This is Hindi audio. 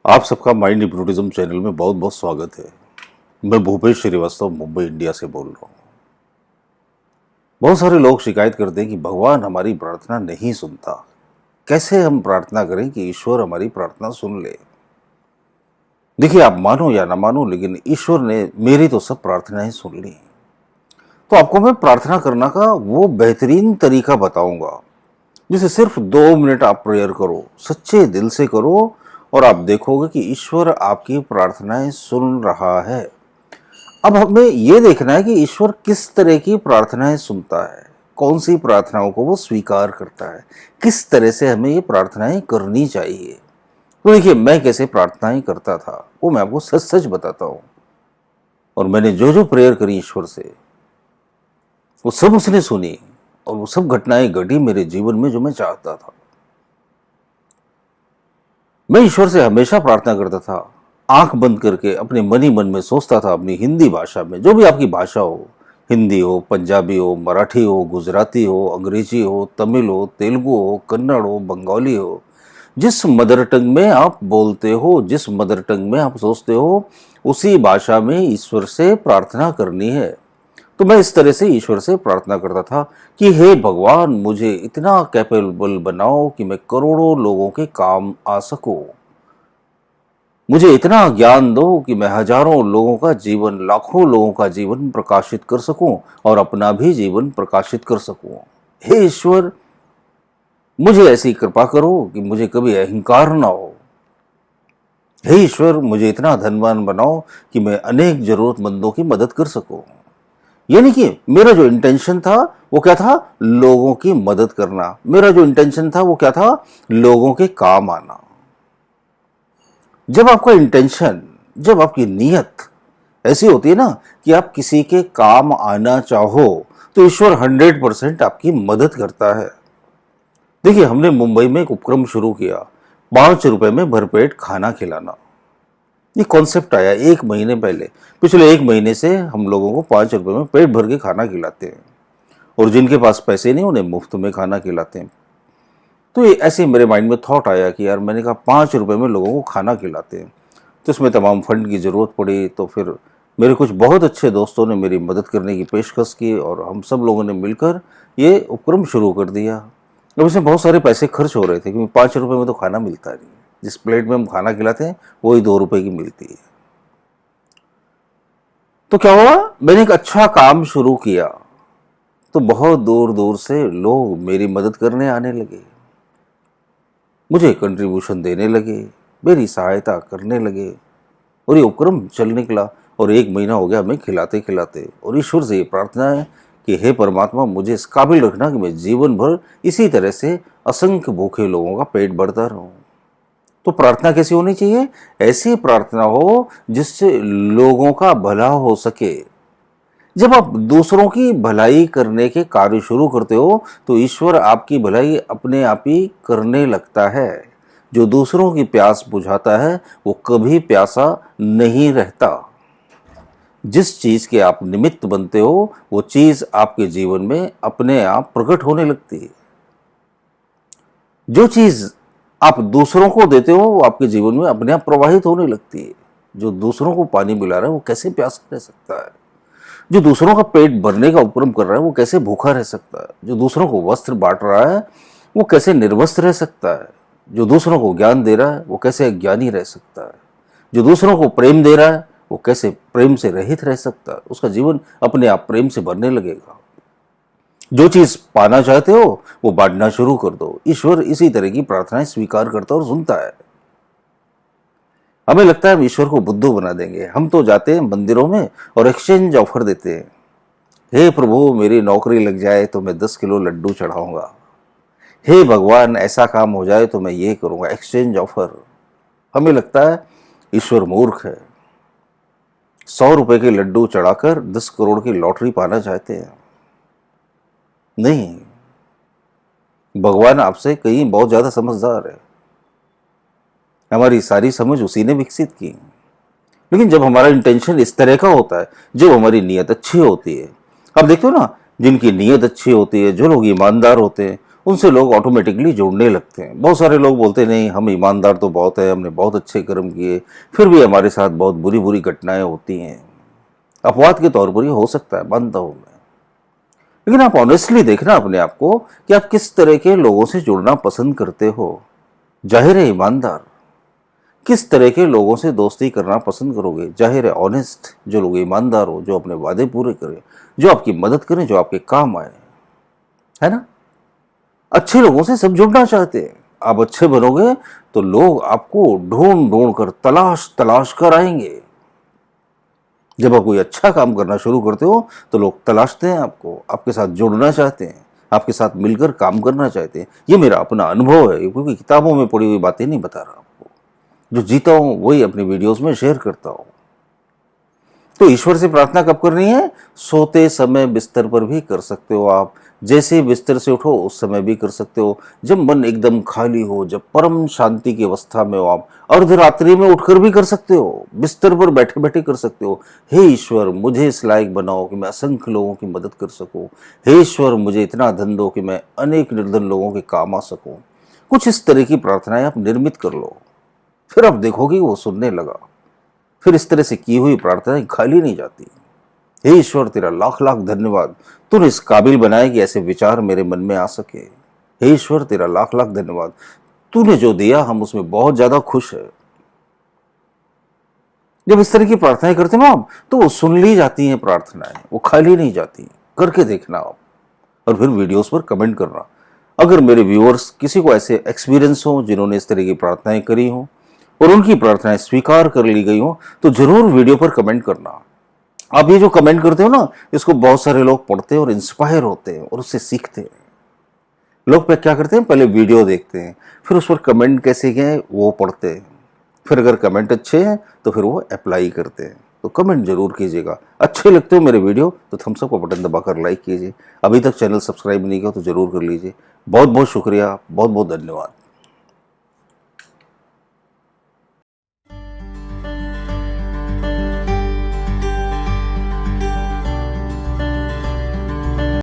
आप सबका माइंड हिप्नोटिज्म चैनल में बहुत बहुत स्वागत है। मैं भूपेश श्रीवास्तव मुंबई इंडिया से बोल रहा हूँ। बहुत सारे लोग शिकायत करते हैं कि भगवान हमारी प्रार्थना नहीं सुनता। कैसे हम प्रार्थना करें कि ईश्वर हमारी प्रार्थना सुन ले। देखिए, आप मानो या ना मानो, लेकिन ईश्वर ने मेरी तो सब प्रार्थनाएं सुन ली। तो आपको मैं प्रार्थना करना का वो बेहतरीन तरीका बताऊंगा जिसे सिर्फ 2 मिनट आप प्रेयर करो, सच्चे दिल से करो, और आप देखोगे कि ईश्वर आपकी प्रार्थनाएं सुन रहा है। अब हमें यह देखना है कि ईश्वर किस तरह की प्रार्थनाएं सुनता है, कौन सी प्रार्थनाओं को वो स्वीकार करता है, किस तरह से हमें ये प्रार्थनाएं करनी चाहिए। तो देखिए, मैं कैसे प्रार्थनाएं करता था वो मैं आपको सच सच बताता हूं। और मैंने जो जो प्रेयर करी ईश्वर से, वो सब उसने सुनी, और वो सब घटनाएं घटी मेरे जीवन में जो मैं चाहता था। मैं ईश्वर से हमेशा प्रार्थना करता था, आंख बंद करके अपने मन ही मन में सोचता था, अपनी हिंदी भाषा में, जो भी आपकी भाषा हो, हिंदी हो, पंजाबी हो, मराठी हो, गुजराती हो, अंग्रेजी हो, तमिल हो, तेलुगु हो, कन्नड़ हो, बंगाली हो, जिस मदर टंग में आप बोलते हो, जिस मदर टंग में आप सोचते हो, उसी भाषा में ईश्वर से प्रार्थना करनी है। तो मैं इस तरह से ईश्वर से प्रार्थना करता था कि हे भगवान, मुझे इतना कैपेबल बनाओ कि मैं करोड़ों लोगों के काम आ सकूं। मुझे इतना ज्ञान दो कि मैं हजारों लोगों का जीवन, लाखों लोगों का जीवन प्रकाशित कर सकूं और अपना भी जीवन प्रकाशित कर सकूं। हे ईश्वर, मुझे ऐसी कृपा करो कि मुझे कभी अहंकार ना हो। हे ईश्वर, मुझे इतना धनवान बनाओ कि मैं अनेक जरूरतमंदों की मदद कर सकूं। यानी कि मेरा जो इंटेंशन था वो क्या था? लोगों की मदद करना। मेरा जो इंटेंशन था वो क्या था? लोगों के काम आना। जब आपका इंटेंशन, जब आपकी नीयत ऐसी होती है ना कि आप किसी के काम आना चाहो, तो ईश्वर 100% आपकी मदद करता है। देखिए, हमने मुंबई में एक उपक्रम शुरू किया, 5 रुपए में भरपेट खाना खिलाना। ये कॉन्सेप्ट आया 1 महीने पहले। पिछले 1 महीने से हम लोगों को 5 रुपए में पेट भर के खाना खिलाते हैं, और जिनके पास पैसे नहीं उन्हें मुफ्त में खाना खिलाते हैं। तो ये ऐसे मेरे माइंड में थॉट आया कि यार, मैंने कहा 5 रुपए में लोगों को खाना खिलाते हैं, तो इसमें तमाम फंड की ज़रूरत पड़ी। तो फिर मेरे कुछ बहुत अच्छे दोस्तों ने मेरी मदद करने की पेशकश की, और हम सब लोगों ने मिलकर ये उपक्रम शुरू कर दिया। अब इसमें बहुत सारे पैसे खर्च हो रहे थे, क्योंकि 5 रुपए में तो खाना मिलता नहीं। जिस प्लेट में हम खाना खिलाते हैं वही 2 रुपए की मिलती है। तो क्या हुआ, मैंने एक अच्छा काम शुरू किया, तो बहुत दूर दूर से लोग मेरी मदद करने आने लगे, मुझे कंट्रीब्यूशन देने लगे, मेरी सहायता करने लगे, और ये उपक्रम चल निकला। और 1 महीना हो गया हमें खिलाते खिलाते। और ईश्वर से ये प्रार्थना है कि हे परमात्मा, मुझे इस काबिल रखना कि मैं जीवन भर इसी तरह से असंख्य भूखे लोगों का पेट भरता रहूं। तो प्रार्थना कैसी होनी चाहिए? ऐसी प्रार्थना हो जिससे लोगों का भला हो सके। जब आप दूसरों की भलाई करने के कार्य शुरू करते हो, तो ईश्वर आपकी भलाई अपने आप ही करने लगता है। जो दूसरों की प्यास बुझाता है वो कभी प्यासा नहीं रहता। जिस चीज के आप निमित्त बनते हो, वो चीज आपके जीवन में अपने आप प्रकट होने लगती है। जो चीज आप दूसरों को देते हो वो आपके जीवन में अपने आप प्रवाहित होने लगती है। जो दूसरों को पानी मिला रहा है वो कैसे प्यासा रह सकता है? जो दूसरों का पेट भरने का उपक्रम कर रहा है वो कैसे भूखा रह सकता है? जो दूसरों को वस्त्र बांट रहा है वो कैसे निर्वस्त्र रह सकता है? जो दूसरों को ज्ञान दे रहा है वो कैसे अज्ञानी रह सकता है? जो दूसरों को प्रेम दे रहा है वो कैसे प्रेम से रहित रह सकता है? उसका जीवन अपने आप प्रेम से भरने लगेगा। जो चीज पाना चाहते हो वो बांटना शुरू कर दो। ईश्वर इसी तरह की प्रार्थनाएं स्वीकार करता और सुनता है। हमें लगता है हम ईश्वर को बुद्धू बना देंगे। हम तो जाते हैं मंदिरों में और एक्सचेंज ऑफर देते हैं। हे प्रभु, मेरी नौकरी लग जाए तो मैं 10 किलो लड्डू चढ़ाऊंगा। हे भगवान, ऐसा काम हो जाए तो मैं ये करूंगा। Exchange offer. हमें लगता है ईश्वर मूर्ख है। 100 रुपए के लड्डू चढ़ाकर 10 करोड़ की लॉटरी पाना चाहते हैं। नहीं, भगवान आपसे कहीं बहुत ज्यादा समझदार है। हमारी सारी समझ उसी ने विकसित की। लेकिन जब हमारा इंटेंशन इस तरह का होता है, जब हमारी नीयत अच्छी होती है, आप देखते हो ना, जिनकी नीयत अच्छी होती है, जो लोग ईमानदार होते हैं, उनसे लोग ऑटोमेटिकली जुड़ने लगते हैं। बहुत सारे लोग बोलते नहीं, हम ईमानदार तो बहुत है, हमने बहुत अच्छे कर्म किए, फिर भी हमारे साथ बहुत बुरी बुरी घटनाएं होती हैं। अपवाद के तौर पर ये हो सकता है, मानता हूं मैं, लेकिन आप ऑनेस्टली देखना अपने आप को कि आप किस तरह के लोगों से जुड़ना पसंद करते हो। जाहिर है ईमानदार। किस तरह के लोगों से दोस्ती करना पसंद करोगे? जाहिर है ऑनेस्ट, जो लोग ईमानदार हो, जो अपने वादे पूरे करें, जो आपकी मदद करें, जो आपके काम आए, है ना। अच्छे लोगों से सब जुड़ना चाहते हैं। आप अच्छे बनोगे तो लोग आपको ढूंढ ढूंढ कर, तलाश तलाश कर आएंगे। जब आप कोई अच्छा काम करना शुरू करते हो तो लोग तलाशते हैं आपको, आपके साथ जुड़ना चाहते हैं, आपके साथ मिलकर काम करना चाहते हैं। ये मेरा अपना अनुभव है, क्योंकि किताबों में पढ़ी हुई बातें नहीं बता रहा आपको, जो जीता हूं वही अपनी वीडियोस में शेयर करता हूं। तो ईश्वर से प्रार्थना कब करनी है? सोते समय बिस्तर पर भी कर सकते हो आप, जैसे बिस्तर से उठो उस समय भी कर सकते हो, जब मन एकदम खाली हो, जब परम शांति की अवस्था में हो आप, अर्धरात्रि में उठकर भी कर सकते हो, बिस्तर पर बैठे बैठे कर सकते हो। हे ईश्वर, मुझे इस लायक बनाओ कि मैं असंख्य लोगों की मदद कर सकूं। हे ईश्वर, मुझे इतना धन दो कि मैं अनेक निर्धन लोगों के काम आ सकूं। कुछ इस तरह की प्रार्थनाएं आप निर्मित कर लो, फिर आप देखोगे वो सुनने लगा। फिर इस तरह से की हुई प्रार्थनाएं खाली नहीं जाती। हे ईश्वर, तेरा लाख लाख धन्यवाद, तूने इस काबिल बनाया कि ऐसे विचार मेरे मन में आ सके। हे ईश्वर, तेरा लाख लाख धन्यवाद, तूने जो दिया हम उसमें बहुत ज्यादा खुश है। जब इस तरह की प्रार्थनाएं करते हो आप, तो वो सुन ली जाती हैं प्रार्थनाएं, वो खाली नहीं जाती। करके देखना आप, और फिर वीडियोस पर कमेंट करना। अगर मेरे व्यूअर्स किसी को ऐसे एक्सपीरियंस हो जिन्होंने इस तरह की प्रार्थनाएं करी हो और उनकी प्रार्थनाएं स्वीकार कर ली गई हो, तो जरूर वीडियो पर कमेंट करना। आप ये जो कमेंट करते हो ना, इसको बहुत सारे लोग पढ़ते हैं और इंस्पायर होते हैं और उससे सीखते हैं। लोग पे क्या करते हैं, पहले वीडियो देखते हैं, फिर उस पर कमेंट कैसे गए वो पढ़ते हैं, फिर अगर कमेंट अच्छे हैं तो फिर वो अप्लाई करते हैं। तो कमेंट जरूर कीजिएगा। अच्छे लगते हो मेरे वीडियो तो थम्स अप का बटन दबाकर लाइक कीजिए। अभी तक चैनल सब्सक्राइब नहीं किया तो जरूर कर लीजिए। बहुत बहुत शुक्रिया, बहुत बहुत धन्यवाद।